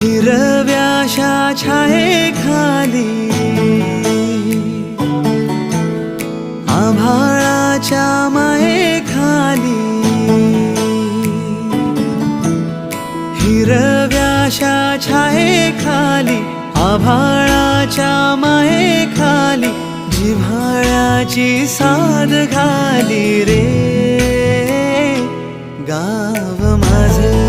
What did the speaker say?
हिरव्याशा छायेखाली आभाळाच्या मायेखाली हिरव्याशा छायेखाली आभाळाच्या मायेखाली जिव्हाळ्याची साद घाली रे गाव माझं